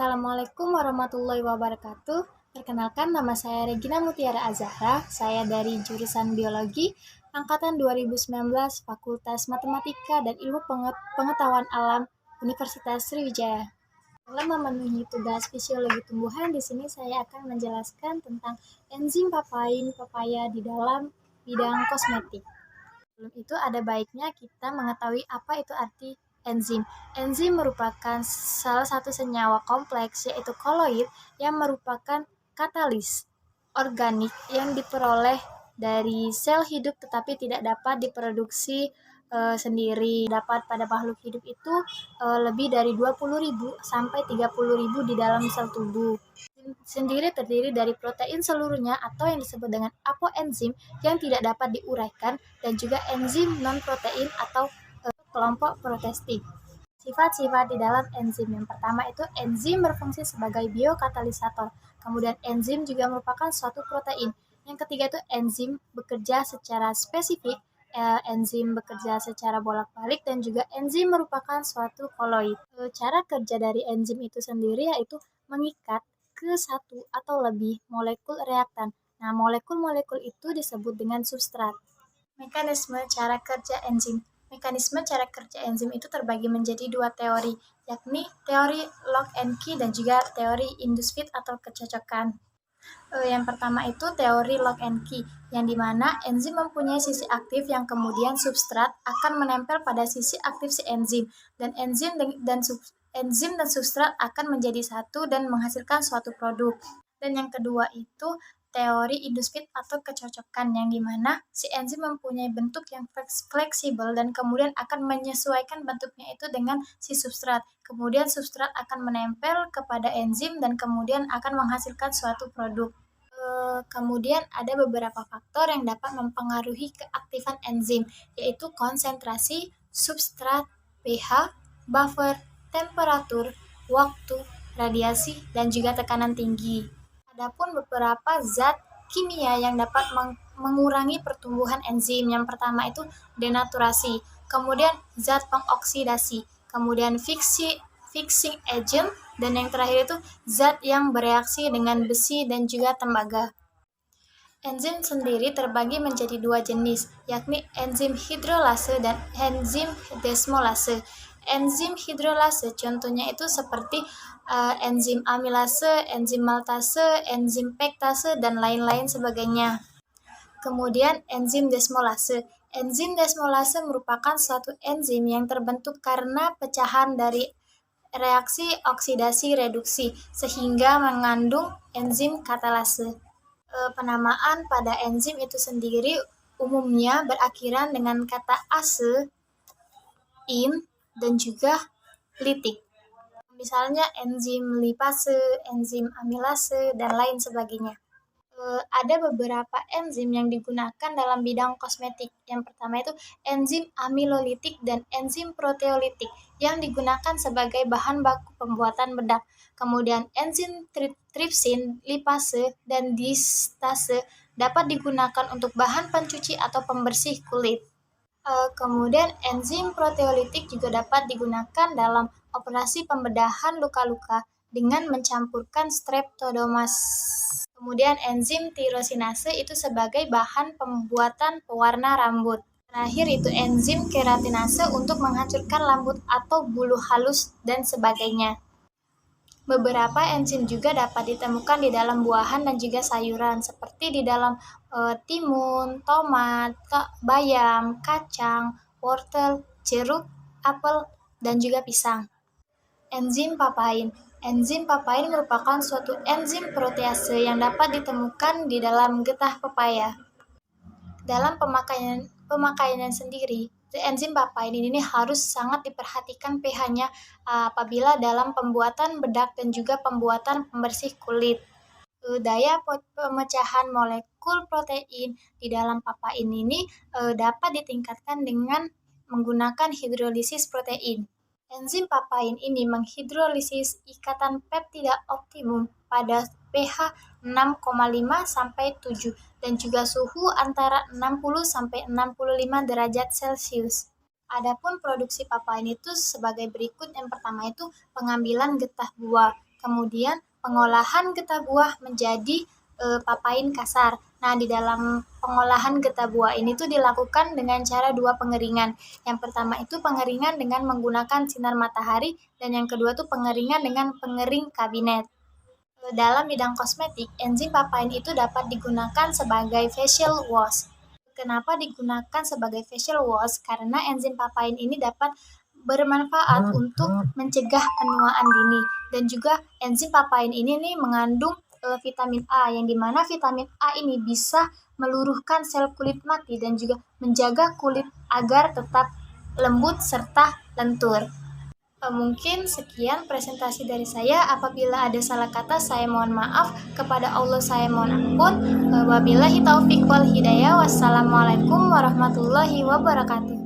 Assalamualaikum warahmatullahi wabarakatuh. Perkenalkan, nama saya Regina Mutiara Azahra. Saya dari jurusan Biologi, Angkatan 2019, Fakultas Matematika dan Ilmu Pengetahuan Alam, Universitas Sriwijaya. Dalam memenuhi tugas fisiologi tumbuhan, di sini saya akan menjelaskan tentang enzim papain pepaya di dalam bidang kosmetik. Sebelum itu, ada baiknya kita mengetahui apa itu arti enzim. Enzim merupakan salah satu senyawa kompleks, yaitu koloid, yang merupakan katalis organik yang diperoleh dari sel hidup tetapi tidak dapat diproduksi sendiri. Dapat pada makhluk hidup itu lebih dari 20.000 sampai 30.000 di dalam sel tubuh. Sendiri terdiri dari protein seluruhnya atau yang disebut dengan apoenzim yang tidak dapat diuraikan, dan juga enzim non-protein atau kelompok protestik. Sifat-sifat di dalam enzim yang pertama itu enzim berfungsi sebagai biokatalisator. Kemudian enzim juga merupakan suatu protein. Yang ketiga itu enzim bekerja secara spesifik, enzim bekerja secara bolak-balik, dan juga enzim merupakan suatu koloid. Cara kerja dari enzim itu sendiri yaitu mengikat ke satu atau lebih molekul reaktan. Nah, molekul-molekul itu disebut dengan substrat. Mekanisme cara kerja enzim. Mekanisme cara kerja enzim itu terbagi menjadi dua teori, yakni teori lock and key dan juga teori induced fit atau kecocokan. Yang pertama itu teori lock and key, yang dimana enzim mempunyai sisi aktif yang kemudian substrat akan menempel pada sisi aktif si enzim, dan enzim dan substrat akan menjadi satu dan menghasilkan suatu produk. Dan yang kedua itu teori induced fit atau kecocokan, yang dimana si enzim mempunyai bentuk yang fleksibel dan kemudian akan menyesuaikan bentuknya itu dengan si substrat. Kemudian substrat akan menempel kepada enzim dan kemudian akan menghasilkan suatu produk. Kemudian ada beberapa faktor yang dapat mempengaruhi keaktifan enzim, yaitu konsentrasi, substrat, pH, buffer, temperatur, waktu, radiasi, dan juga tekanan tinggi. Adapun beberapa zat kimia yang dapat mengurangi pertumbuhan enzim. Yang pertama itu denaturasi, kemudian zat pengoksidasi, kemudian fixing agent, dan yang terakhir itu zat yang bereaksi dengan besi dan juga tembaga. Enzim sendiri terbagi menjadi dua jenis, yakni enzim hidrolase dan enzim desmolase. Enzim hidrolase contohnya itu seperti enzim amilase, enzim maltase, enzim pektase, dan lain-lain sebagainya. Kemudian enzim desmolase. Enzim desmolase merupakan suatu enzim yang terbentuk karena pecahan dari reaksi oksidasi reduksi sehingga mengandung enzim katalase. Penamaan pada enzim itu sendiri umumnya berakhiran dengan kata ase, in, dan juga litik. Misalnya enzim lipase, enzim amilase, dan lain sebagainya. Ada beberapa enzim yang digunakan dalam bidang kosmetik. Yang pertama itu enzim amilolitik dan enzim proteolitik yang digunakan sebagai bahan baku pembuatan bedak. Kemudian enzim tripsin, lipase, dan distase dapat digunakan untuk bahan pencuci atau pembersih kulit. Kemudian enzim proteolitik juga dapat digunakan dalam operasi pembedahan luka-luka dengan mencampurkan streptodomas. Kemudian enzim tirosinase itu sebagai bahan pembuatan pewarna rambut. Terakhir itu enzim keratinase untuk menghancurkan rambut atau bulu halus dan sebagainya. Beberapa enzim juga dapat ditemukan di dalam buahan dan juga sayuran, seperti di dalam timun, tomat, bayam, kacang, wortel, jeruk, apel, dan juga pisang. Enzim papain. Enzim papain merupakan suatu enzim protease yang dapat ditemukan di dalam getah pepaya. Dalam pemakaiannya sendiri, enzim papain ini harus sangat diperhatikan pH-nya apabila dalam pembuatan bedak dan juga pembuatan pembersih kulit. Daya pemecahan molekul protein di dalam papain ini dapat ditingkatkan dengan menggunakan hidrolisis protein. Enzim papain ini menghidrolisis ikatan peptida optimum pada pH 6,5 sampai 7 dan juga suhu antara 60 sampai 65 derajat Celcius. Adapun produksi papain itu sebagai berikut. Yang pertama itu pengambilan getah buah, kemudian pengolahan getah buah menjadi papain kasar. Nah, di dalam pengolahan getah buah ini tuh dilakukan dengan cara dua pengeringan. Yang pertama itu pengeringan dengan menggunakan sinar matahari, dan yang kedua tuh pengeringan dengan pengering kabinet. Dalam bidang kosmetik, enzim papain itu dapat digunakan sebagai facial wash. Kenapa digunakan sebagai facial wash? Karena enzim papain ini dapat bermanfaat untuk mencegah penuaan dini, dan juga enzim papain ini nih mengandung vitamin A, yang dimana vitamin A ini bisa meluruhkan sel kulit mati dan juga menjaga kulit agar tetap lembut serta lentur. Mungkin sekian presentasi dari saya. Apabila ada salah kata, saya mohon maaf. Kepada Allah saya mohon ampun. Wabillahi taufiq wal hidayah. Wassalamualaikum warahmatullahi wabarakatuh.